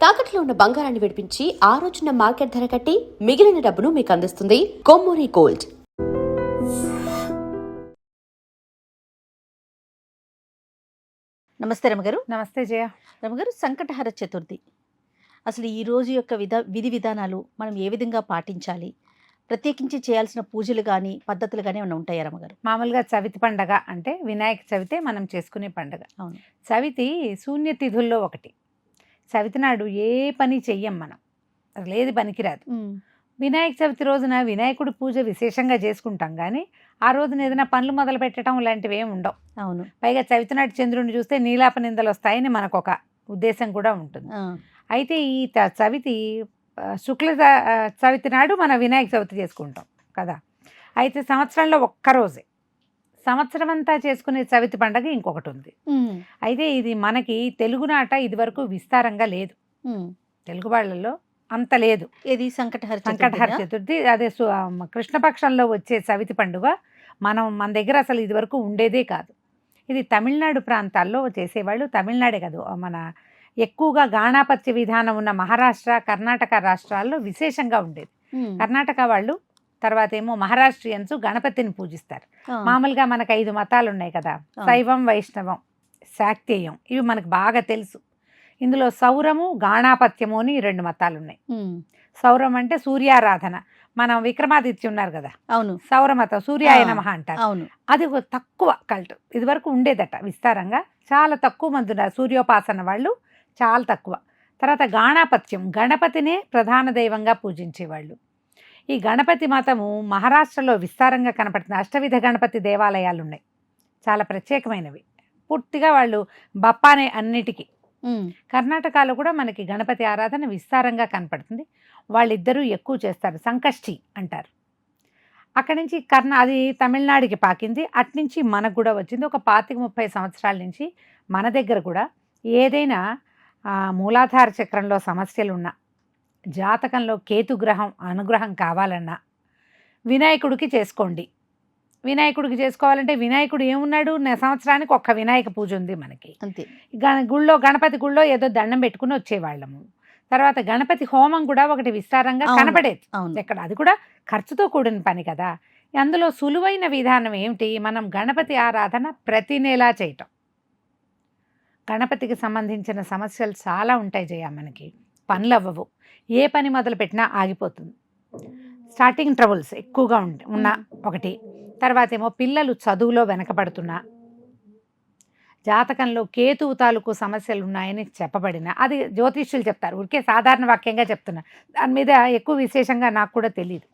తాకట్లో ఉన్న బంగారాన్ని విడిపించి ఆ రోజున మార్కెట్ ధర కట్టి మిగిలిన డబ్బును మీకు అందిస్తుంది కొమ్మూరి గోల్డ్. నమస్తే రమగారు. నమస్తే జయ. రమగారు, సంకటహర చతుర్థి అసలు ఈ రోజు యొక్క విధి విధానాలు మనం ఏ విధంగా పాటించాలి? ప్రత్యేకించి చేయాల్సిన పూజలు కానీ పద్ధతులు కానీ ఏమైనా ఉంటాయా రమగారు? మామూలుగా చవితి పండగ అంటే వినాయక చవితే మనం చేసుకునే పండగ. అవును. చవితి శూన్యతిథుల్లో ఒకటి. చవితి నాడు ఏ పని చెయ్యం మనం, అసలు ఏది పనికిరాదు. వినాయక చవితి రోజున వినాయకుడి పూజ విశేషంగా చేసుకుంటాం, కానీ ఆ రోజున ఏదైనా పనులు మొదలు పెట్టడం లాంటివి ఏమి ఉండవు. అవును. పైగా చవితి నాటి చంద్రుడిని చూస్తే నీలాప నిందలు వస్తాయని మనకు ఒక ఉద్దేశం కూడా ఉంటుంది. అయితే ఈ చవితి శుక్ల చవితి నాడు మన వినాయక చవితి చేసుకుంటాం కదా. అయితే సంవత్సరంలో ఒక్కరోజే, సంవత్సరం అంతా చేసుకునే చవితి పండగ ఇంకొకటి ఉంది. అయితే ఇది మనకి తెలుగునాట ఇది వరకు విస్తారంగా లేదు, తెలుగు వాళ్ళలో అంత లేదు. ఇది సంకటహర చతుర్థి. అదే కృష్ణపక్షంలో వచ్చే చవితి పండుగ మన దగ్గర అసలు ఇది వరకు ఉండేదే కాదు. ఇది తమిళనాడు ప్రాంతాల్లో చేసేవాళ్ళు. తమిళనాడే కాదు, మన ఎక్కువగా గాణాపత్య విధానం ఉన్న మహారాష్ట్ర, కర్ణాటక రాష్ట్రాల్లో విశేషంగా ఉండేది. కర్ణాటక వాళ్ళు, తర్వాత ఏమో మహారాష్ట్రియన్స్ గణపతిని పూజిస్తారు. మామూలుగా మనకు 5 మతాలు ఉన్నాయి కదా, శైవం, వైష్ణవం, శాక్తేయం, ఇవి మనకు బాగా తెలుసు. ఇందులో సౌరము, గాణాపత్యము అని 2 మతాలు ఉన్నాయి. సౌరం అంటే సూర్యారాధన. మనం విక్రమాదిత్య ఉన్నారు కదా, అవును, సౌరమతం, సూర్యాయ నమః అంటారు. అవును. అది తక్కువ కల్ట్, ఇది వరకు ఉండేదట విస్తారంగా. చాలా తక్కువ మంది ఉన్నారు సూర్యోపాసన వాళ్ళు, చాలా తక్కువ. తర్వాత గాణాపత్యం, గణపతినే ప్రధాన దైవంగా పూజించేవాళ్ళు. ఈ గణపతి మతము మహారాష్ట్రలో విస్తారంగా కనపడుతుంది. అష్టవిధ గణపతి దేవాలయాలు ఉన్నాయి, చాలా ప్రత్యేకమైనవి. పూర్తిగా వాళ్ళు బప్పానే అన్నిటికీ. కర్ణాటకలో కూడా మనకి గణపతి ఆరాధన విస్తారంగా కనపడుతుంది. వాళ్ళిద్దరూ ఎక్కువ చేస్తారు, సంకష్టి అంటారు. అక్కడి నుంచి అది తమిళనాడుకి పాకింది, అట్నుంచి మనకు కూడా వచ్చింది. ఒక 25-30 సంవత్సరాల నుంచి మన దగ్గర కూడా ఏదైనా మూలాధార చక్రంలో సమస్యలున్నా, జాతకంలో కేతుగ్రహం అనుగ్రహం కావాలన్నా వినాయకుడికి చేసుకోండి. వినాయకుడికి చేసుకోవాలంటే వినాయకుడు ఏమున్నాడు, సంవత్సరానికి ఒక్క వినాయక పూజ ఉంది మనకి అంతే. గుళ్ళో, గణపతి గుళ్ళో ఏదో దండం పెట్టుకుని వచ్చేవాళ్ళము. తర్వాత గణపతి హోమం కూడా ఒకటి విస్తారంగా కనపడేది ఎక్కడ. అది కూడా ఖర్చుతో కూడిన పని కదా. అందులో సులువైన విధానం ఏమిటి, మనం గణపతి ఆరాధన ప్రతి నెలా చేయటం. గణపతికి సంబంధించిన సమస్యలు చాలా ఉంటాయి జయ. మనకి పనులు అవ్వవు, ఏ పని మొదలు పెట్టినా ఆగిపోతుంది. స్టార్టింగ్ ట్రబుల్స్ ఎక్కువగా ఉన్న ఒకటి. తర్వాత ఏమో పిల్లలు చదువులో వెనకబడుతున్నా, జాతకంలో కేతువు తాలూకు సమస్యలు ఉన్నాయని చెప్పబడిన, అది జ్యోతిష్యులు చెప్తారు, ఊరికే సాధారణ వాక్యంగా చెప్తున్నా. దాని మీద ఎక్కువ విశేషంగా నాకు కూడా తెలియదు.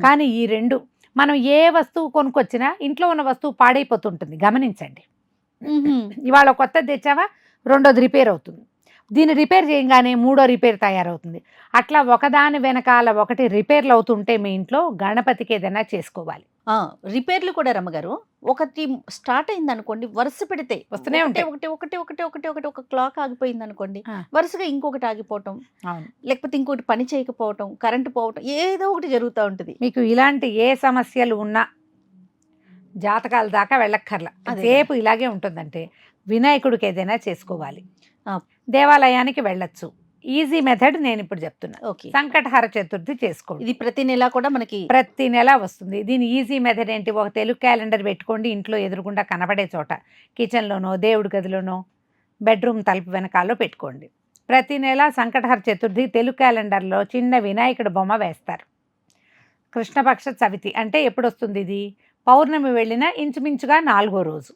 కానీ ఈ 2, మనం ఏ వస్తువు కొనుక్కొచ్చినా ఇంట్లో ఉన్న వస్తువు పాడైపోతుంటుంది, గమనించండి. ఇవాళ కొత్తది తెచ్చావా, 2వది రిపేర్ అవుతుంది. దీన్ని రిపేర్ చేయగానే 3వ రిపేర్ తయారవుతుంది. అట్లా ఒకదాని వెనకాల ఒకటి రిపేర్లు అవుతుంటే మీ ఇంట్లో గణపతికి ఏదైనా చేసుకోవాలి. రిపేర్లు కూడా రమ్మగారు, ఒకటి స్టార్ట్ అయింది అనుకోండి, వరుస పెడితే వస్తూనే ఉంటాయి. ఒకటి ఒక క్లాక్ ఆగిపోయింది అనుకోండి, వరుసగా ఇంకొకటి ఆగిపోవటం, లేకపోతే ఇంకొకటి పని చేయకపోవటం, కరెంటు పోవటం, ఏదో ఒకటి జరుగుతూ ఉంటుంది. మీకు ఇలాంటి ఏ సమస్యలు ఉన్నా జాతకాల దాకా వెళ్ళక్కర్లా, సేపు ఇలాగే ఉంటుందంటే వినాయకుడికి ఏదైనా చేసుకోవాలి. దేవాలయానికి వెళ్ళొచ్చు. ఈజీ మెథడ్ నేను ఇప్పుడు చెప్తున్నా. సంకటహర చతుర్థి చేసుకోండి. ఇది ప్రతి నెల కూడా మనకి ప్రతి నెల వస్తుంది. దీని ఈజీ మెథడ్ ఏంటి, ఒక తెలుగు క్యాలెండర్ పెట్టుకోండి, ఇంట్లో ఎదురుకుండా కనబడే చోట, కిచెన్లోనో, దేవుడి గదిలోనో, బెడ్రూమ్ తలుపు వెనకాల్లో పెట్టుకోండి. ప్రతి నెల సంకటహర చతుర్థి తెలుగు క్యాలెండర్లో చిన్న వినాయకుడి బొమ్మ వేస్తారు. కృష్ణపక్ష చవితి అంటే ఎప్పుడు వస్తుంది, ఇది పౌర్ణమి వెళ్ళిన ఇంచుమించుగా 4వ రోజు.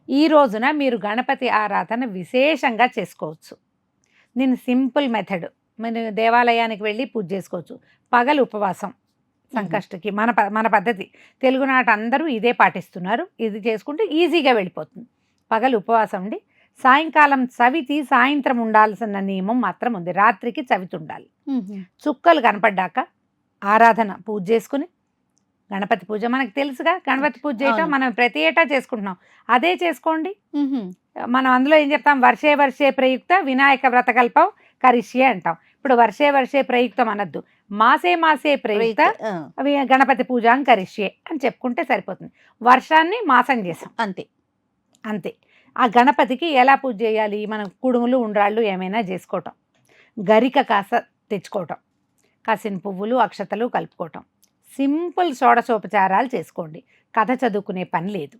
ఈ రోజున మీరు గణపతి ఆరాధన విశేషంగా చేసుకోవచ్చు. నేను సింపుల్ మెథడ్, మీరు దేవాలయానికి వెళ్ళి పూజ చేసుకోవచ్చు. పగలు ఉపవాసం, సంకష్టికి మన పద్ధతి తెలుగునాట అందరూ ఇదే పాటిస్తున్నారు. ఇది చేసుకుంటే ఈజీగా వెళ్ళిపోతుంది. పగలు ఉపవాసం ఉండి సాయంకాలం చవితి సాయంత్రం ఉండాల్సిన నియమం మాత్రం ఉంది. రాత్రికి చవితి ఉండాలి. చుక్కలు కనపడ్డాక ఆరాధన పూజ చేసుకుని, గణపతి పూజ మనకు తెలుసుగా, గణపతి పూజ చేయటం మనం ప్రతి ఏటా చేసుకుంటున్నాం, అదే చేసుకోండి. మనం అందులో ఏం చెప్తాం, వర్షే వర్షే ప్రయుక్త వినాయక వ్రతకల్పం కరిష్యే అంటాం. ఇప్పుడు వర్షే వర్షే ప్రయుక్తం అనద్దు, మాసే మాసే ప్రయుక్త గణపతి పూజ కరిష్యే అని చెప్పుకుంటే సరిపోతుంది. వర్షాన్ని మాసం చేసాం అంతే అంతే. ఆ గణపతికి ఎలా పూజ చేయాలి, మనం కుడుములు ఉండ్రాళ్ళు ఏమైనా చేసుకోవటం, గరిక కాస్త తెచ్చుకోవటం, కాసిన పువ్వులు అక్షతలు కలుపుకోవటం, సింపుల్ షోడశోపచారాలు చేసుకోండి. కథ చదువుకునే పని లేదు.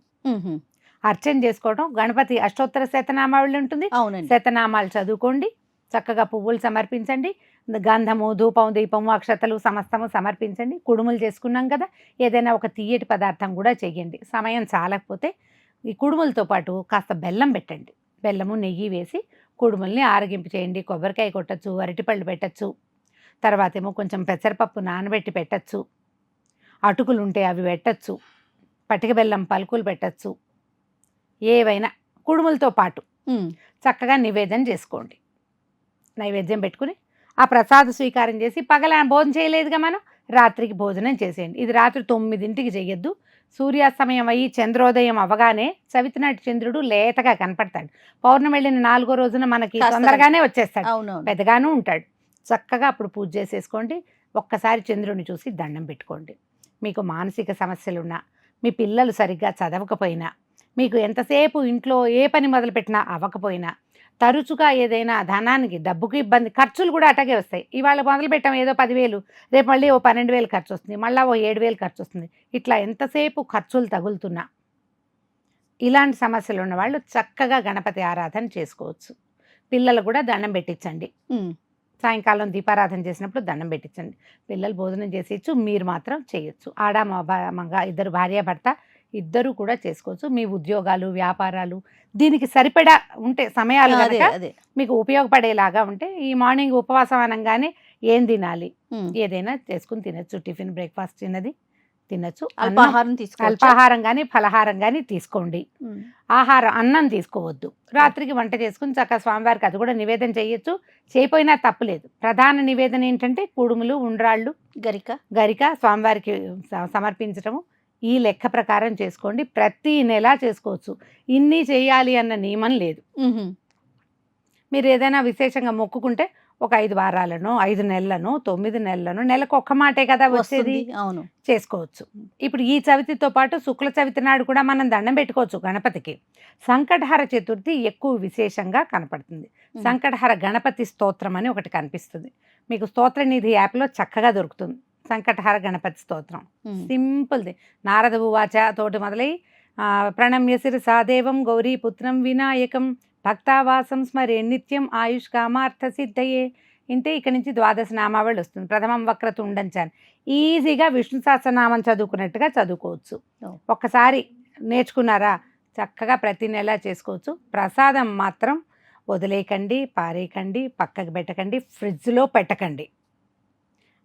అర్చన చేసుకోవటం, గణపతి అష్టోత్తర శతనామావళి ఉంటుంది, అవునండి. శతనామాలు చదువుకోండి, చక్కగా పువ్వులు సమర్పించండి, గంధము ధూపం దీపము అక్షతలు సమస్తము సమర్పించండి. కుడుములు చేసుకున్నాం కదా, ఏదైనా ఒక తీయటి పదార్థం కూడా చెయ్యండి. సమయం చాలకపోతే ఈ కుడుములతో పాటు కాస్త బెల్లం పెట్టండి. బెల్లము నెయ్యి వేసి కుడుముల్ని ఆరగింపు చేయండి. కొబ్బరికాయ కొట్టచ్చు, అరటిపళ్ళు పెట్టచ్చు, తర్వాత ఏమో కొంచెం పెసరపప్పు నానబెట్టి పెట్టచ్చు, అటుకులు ఉంటే అవి పెట్టచ్చు, పటిక బెల్లం పలుకులు పెట్టచ్చు. ఏవైనా కుడుములతో పాటు చక్కగా నివేదన చేసుకోండి. నైవేద్యం పెట్టుకుని ఆ ప్రసాద స్వీకారం చేసి పగల భోజనం చేయలేదుగా మనం, రాత్రికి భోజనం చేసేయండి. ఇది రాత్రి 9ంటికి చెయ్యొద్దు. సూర్యాస్తమయం అయ్యి చంద్రోదయం అవగానే చవితినాటి చంద్రుడు లేతగా కనపడతాడు. పౌర్ణమి వెళ్ళిన 4వ రోజున మనకి తొందరగానే వచ్చేస్తాడు, పెద్దగాను ఉంటాడు. చక్కగా అప్పుడు పూజ చేసేసుకోండి. ఒక్కసారి చంద్రుడిని చూసి దండం పెట్టుకోండి. మీకు మానసిక సమస్యలున్నా, మీ పిల్లలు సరిగ్గా చదవకపోయినా, మీకు ఎంతసేపు ఇంట్లో ఏ పని మొదలుపెట్టినా అవ్వకపోయినా, తరచుగా ఏదైనా ధనానికి డబ్బుకి ఇబ్బంది, ఖర్చులు కూడా అటాగే వస్తాయి. ఇవాళ మొదలు పెట్టాం ఏదో 10,000, రేపు మళ్ళీ ఓ 12,000 ఖర్చు వస్తుంది, మళ్ళీ ఓ 7,000 ఖర్చు వస్తుంది. ఇట్లా ఎంతసేపు ఖర్చులు తగులుతున్నా ఇలాంటి సమస్యలు ఉన్నవాళ్ళు చక్కగా గణపతి ఆరాధన చేసుకోవచ్చు. పిల్లలు కూడా దండం పెట్టించండి. సాయంకాలం దీపారాధన చేసినప్పుడు దండం పెట్టించండి. పిల్లలు భోజనం చేసేయచ్చు, మీరు మాత్రం చేయొచ్చు. ఆడ మగ ఇద్దరు భార్యాభర్త ఇద్దరు కూడా చేసుకోవచ్చు. మీ ఉద్యోగాలు వ్యాపారాలు దీనికి సరిపడా ఉంటే సమయాలు మీకు ఉపయోగపడేలాగా ఉంటే ఈ మార్నింగ్ ఉపవాసం అనగానే ఏం తినాలి, ఏదైనా చేసుకుని తినచ్చు. టిఫిన్ బ్రేక్ఫాస్ట్ చిన్నది తినచ్చు. అల్పాహారం కానీ ఫలహారం కానీ తీసుకోండి. అన్నం తీసుకోవద్దు. రాత్రికి వంట చేసుకుని చక్కగా స్వామివారికి అది కూడా నివేదన చేయొచ్చు, చేయపోయినా తప్పులేదు. ప్రధాన నివేదన ఏంటంటే కుడుములు, ఉండ్రాళ్ళు, గరిక స్వామివారికి సమర్పించటము. ఈ లెక్క ప్రకారం చేసుకోండి. ప్రతి నెల చేసుకోవచ్చు. ఇన్ని చేయాలి అన్న నియమం లేదు. మీరు ఏదైనా విశేషంగా మొక్కుకుంటే ఒక 5 వారాలను 5 నెలలను 9 నెలలను నెలకు ఒక్క మాటే కదా వచ్చేది, అవును, చేసుకోవచ్చు. ఇప్పుడు ఈ చవితితో పాటు శుక్ల చవితి నాడు కూడా మనం దండం పెట్టుకోవచ్చు గణపతికి. సంకటహర చతుర్థి ఎక్కువ విశేషంగా కనపడుతుంది. సంకటహర గణపతి స్తోత్రం అని ఒకటి కనిపిస్తుంది మీకు. స్తోత్రనిధి యాప్లో చక్కగా దొరుకుతుంది సంకటహర గణపతి స్తోత్రం. సింపుల్ది. నారద ఉవాచ తోటి మొదలై ప్రణమ్య శిరసాదేవం గౌరీపుత్రం వినాయకం భక్తావాసం స్మరే నిత్యం ఆయుష్ కామార్థ సిద్ధయే. ఇంతే. ఇక్కడి నుంచి 12 నామావళి వస్తుంది. ప్రథమం వక్రతుండంచాను. ఈజీగా విష్ణు సహస్రనామం చదువుకున్నట్టుగా చదువుకోవచ్చు. ఒక్కసారి నేర్చుకున్నారా చక్కగా ప్రతి నెల చేసుకోవచ్చు. ప్రసాదం మాత్రం వదిలేయకండి, పారేయకండి, పక్కకు పెట్టకండి, ఫ్రిడ్జ్లో పెట్టకండి.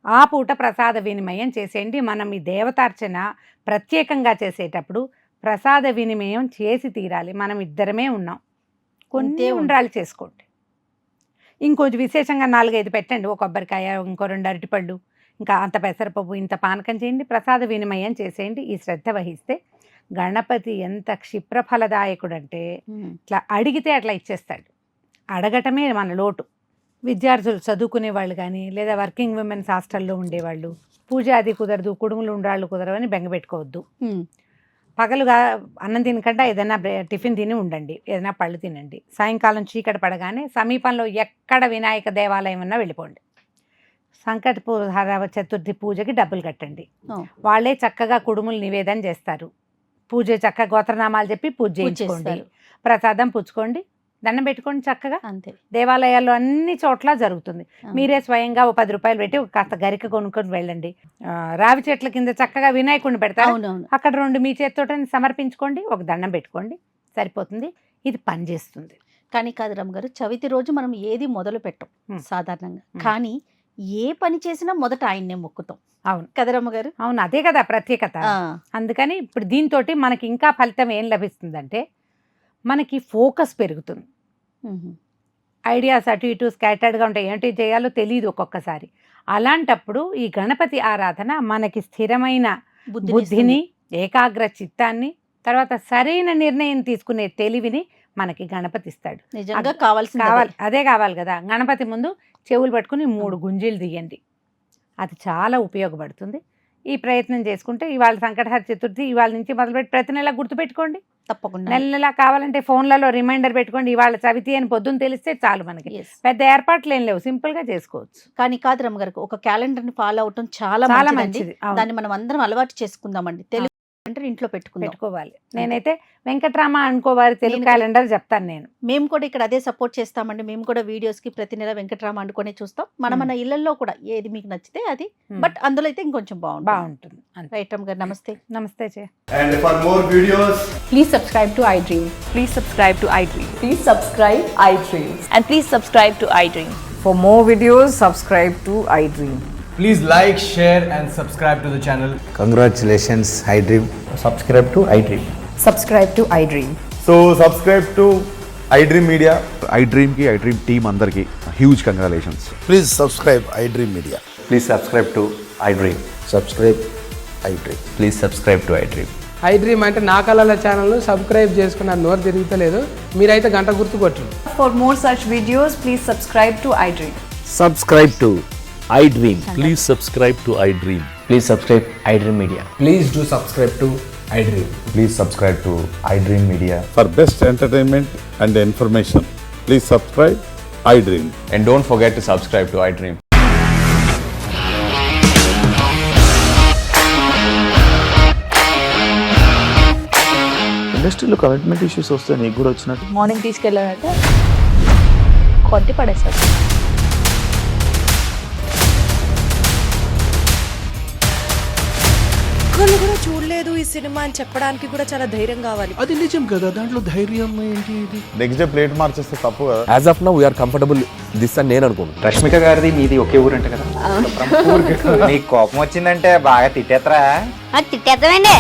ఆ పూట ప్రసాద వినిమయం చేసేయండి. మనం ఈ దేవతార్చన ప్రత్యేకంగా చేసేటప్పుడు ప్రసాద వినిమయం చేసి తీరాలి. మనం ఇద్దరమే ఉన్నాం. కొన్ని ఉండ్రాలు చేసుకోండి. ఇంకొంచెం విశేషంగా 4-5 పెట్టండి. ఒక కొబ్బరికాయ, ఇంకో 2 అరటిపళ్ళు, ఇంకా అంత పెసరపప్పు, ఇంత పానకం చేయండి. ప్రసాద వినిమయం చేసేయండి. ఈ శ్రద్ధ వహిస్తే గణపతి ఎంత క్షిప్రఫలదాయకుడు అంటే ఇట్లా అడిగితే అట్లా ఇచ్చేస్తాడు. అడగటమే మన లోటు. విద్యార్థులు చదువుకునే వాళ్ళు కానీ, లేదా వర్కింగ్ విమెన్స్ హాస్టల్లో ఉండేవాళ్ళు పూజ అది కుదరదు, కుడుములు ఉండ్రాళ్ళు కుదరవని బెంగపెట్టుకోవద్దు. పగలుగా అన్నం తినకుండా ఏదైనా టిఫిన్ తిని ఉండండి, ఏదైనా పళ్ళు తినండి. సాయంకాలం చీకటి పడగానే సమీపంలో ఎక్కడ వినాయక దేవాలయం ఉన్నా వెళ్ళిపోండి. సంకటహర చతుర్థి పూజకి డబ్బులు కట్టండి. వాళ్ళే చక్కగా కుడుములు నివేదన చేస్తారు. పూజ చక్కగా గోత్రనామాలు చెప్పి పూజ చేయించుకోండి. ప్రసాదం పుచ్చుకోండి, దండం పెట్టుకోండి. చక్కగా అంతే. దేవాలయాల్లో అన్ని చోట్ల జరుగుతుంది. మీరే స్వయంగా ఓ 10 రూపాయలు పెట్టి ఒక కాస్త గరిక కొనుక్కొని వెళ్ళండి. రావి చెట్ల కింద చక్కగా వినాయకుడిని పెడతారు, అక్కడ 2 మీ చేతితో సమర్పించుకోండి, ఒక దండం పెట్టుకోండి, సరిపోతుంది. ఇది పనిచేస్తుంది. కానీ కాదు రమ్మగారు, చవితి రోజు మనం ఏది మొదలు పెట్టం సాధారణంగా, కానీ ఏ పని చేసినా మొదట ఆయన్నే మొక్కుతాం. అవును కదా రమ్మగారు? అవును, అదే కదా ప్రత్యేకత. అందుకని ఇప్పుడు దీంతో మనకి ఇంకా ఫలితం ఏం లభిస్తుందంటే మనకి ఫోకస్ పెరుగుతుంది. ఐడియాస్ అటు ఇటు స్కాటర్డ్గా ఉంటాయి, ఏంటి చేయాలో తెలియదు ఒక్కొక్కసారి. అలాంటప్పుడు ఈ గణపతి ఆరాధన మనకి స్థిరమైన బుద్ధిని, ఏకాగ్ర చిత్తాన్ని, తర్వాత సరైన నిర్ణయం తీసుకునే తెలివిని మనకి గణపతి ఇస్తాడు. నిజంగా కావాలి, అదే కావాలి కదా. గణపతి ముందు చెవులు పట్టుకుని 3 గుంజీలు తీయండి, అది చాలా ఉపయోగపడుతుంది. ఈ ప్రయత్నం చేసుకుంటే ఇవాళ సంకటహర చతుర్థి ఇవాళ నుంచి మొదలుపెట్టి ప్రతి నెల గుర్తుపెట్టుకోండి. తప్పకుండా నెల నెల కావాలంటే ఫోన్లలో రిమైండర్ పెట్టుకోండి. ఇవాళ చవితి అని పొద్దున్న తెలిస్తే చాలు మనకి. Yes. పెద్ద ఏర్పాట్లు ఏం లేవు, సింపుల్ గా చేసుకోవచ్చు. కానీ కాదు రమ్మగారు, ఒక క్యాలెండర్ ని ఫాలో అవటం చాలా చాలా మంచిది. మంచిది. అవును. దాన్ని మనం అందరం అలవాటు చేసుకుందామండి. తెలుగు క్యాలెండర్ ఇంట్లో పెట్టుకోవాలి. నేనైతే వెంకట్రామ అనుకోవారి తెలుగు క్యాలెండర్ చెప్తాను నేను. మేము కూడా ఇక్కడ అదే సపోర్ట్ చేస్తామండి. మేము కూడా వీడియోస్ కి ప్రతి నెల వెంకట్రామ అనుకునే చూస్తాం. మన ఇళ్లలో కూడా ఏది మీకు నచ్చితే అది, బట్ అందులో అయితే ఇంకొంచెం బాగుంటుంది. రైట్ రమ్మ గారు, నమస్తే. నమస్తే చే. And for more videos, Please subscribe to iDream. Please subscribe to iDream. Please subscribe iDream. And please subscribe to iDream. For more videos, subscribe to iDream. please like, share and subscribe to the channel. Congratulations, iDream. Subscribe to iDream. Subscribe to iDream. So subscribe to iDream Media. iDream ki iDream team andarki huge congratulations. Please subscribe iDream Media. Please subscribe to iDream. Subscribe iDream. Please subscribe to iDream. iDream అంటే నా కళల channel subscribe చేసుకున్న నోరు తిరుగుతలేదు. మీరైతే గంట గుర్తు కొట్టండి. For more such videos, please subscribe to iDream. Subscribe to iDream. Please subscribe to iDream. Please subscribe iDream Media. Please do subscribe to iDream. Please subscribe to iDream Media. For best entertainment and information, please subscribe iDream. And don't forget to subscribe to iDream. ఇండస్ట్రీలో commitment issues వస్తే నీకు కూడా వచ్చినట్టు morning తీసుకెళ్ళారంటే కొట్టి పడేశారు. ఒక్కళ్ళు కూడా చూడలేదు ఈ సినిమా అని చెప్పడానికి కూడా చాలా ధైర్యం కావాలి. అది నిజం కదా, దాంట్లో ధైర్యం ఏంటి? ఇది నెక్స్ట్ డే ప్లేట్ మార్చేస్తే తప్పు కదా. As of now, we are comfortable this అని నేను అనుకుంటున్నాను. రష్మిక గారిది మీది ఒకే ఊరు అంట కదా. నీకు కోపం వచ్చిందంటే బాగా తిట్టేత్తరా? తిట్టేద్దామండి.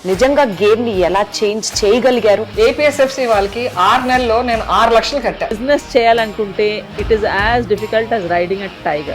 నిజంగా గేమ్ ని ఎలా చేంజ్ చేయగలిగారు? APSFC వాళ్ళకి 6 నెలల్లో నేను 6 లక్షలు కట్టా. బిజినెస్ చేయాలనుకుంటే it is as difficult as riding a tiger.